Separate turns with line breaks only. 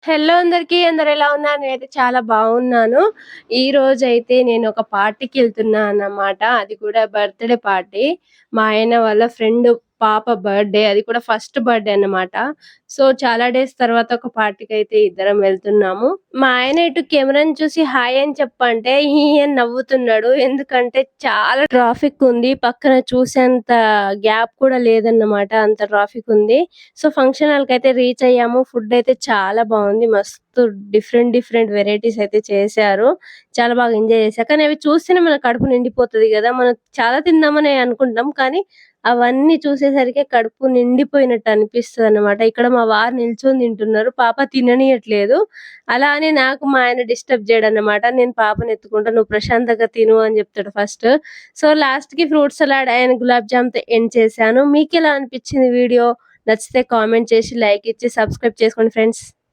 Hello అందరికి. అందరెలా ఉన్నారు? నేనైతే చాలా బాగున్నాను. ఈరోజైతే నేనొక పార్టీకెళ్తున్నా అన్నమాట. అది కూడా బర్త్‌డే పార్టీ. మా ఆయన వాళ్ళ ఫ్రెండ్ పాప బర్త్‌డే. అది కూడా ఫస్ట్ బర్త్‌డే అన్నమాట. సో, చాలా డేస్ తర్వాత ఒక పార్టీకైతే ఇద్దరం వెళ్తున్నాము. మా ఆయన ఇటు కెమెరాని చూసి హాయ్ అని చెప్పంటే హీ అని నవ్వుతున్నాడు. ఎందుకంటే చాలా ట్రాఫిక్ ఉంది. పక్కన చూసేంత గ్యాప్ కూడా లేదన్నమాట. అంత ట్రాఫిక్ ఉంది. సో, ఫంక్షన్ హాల్‌కైతే రీచ్ అయ్యాము. ఫుడ్ అయితే చాలా బావుంది. మస్తు డిఫరెంట్ డిఫరెంట్ వెరైటీస్ అయితే చేశారు. చాలా బాగా ఎంజాయ్ చేశా. కానీ అవి చూస్తేనే మన కడుపు నిండిపోతది గదా! మనం చాలా తిందామనే అనుకుంటాం. కానీ అవన్నీ చూసేసరికి కడుపు నిండిపోయినట్టు అనిపిస్తదనమాట. ఇక్కడ మా వారు నిల్చొని తింటున్నారు. పాప తిననీయట్లేదు. అలా అని నాకు మా ఆయన డిస్టర్బ్ చేయడనమాట. నేను పాపని ఎత్తుకుంటా, "నువ్వు ప్రశాంతంగా తిను" అని చెప్తాడు ఫస్ట్. సో, లాస్ట్‌కి ఫ్రూట్ సలాడ్ అండ్ గులాబ్ జామ్‌తో ఎండ్ చేశాను. మీకెలా అనిపిచ్చింది వీడియో? నచ్చితే కామెంట్ చేసి, లైక్ ఇచ్చి, సబ్స్క్రైబ్ చేసుకోండి ఫ్రెండ్స్.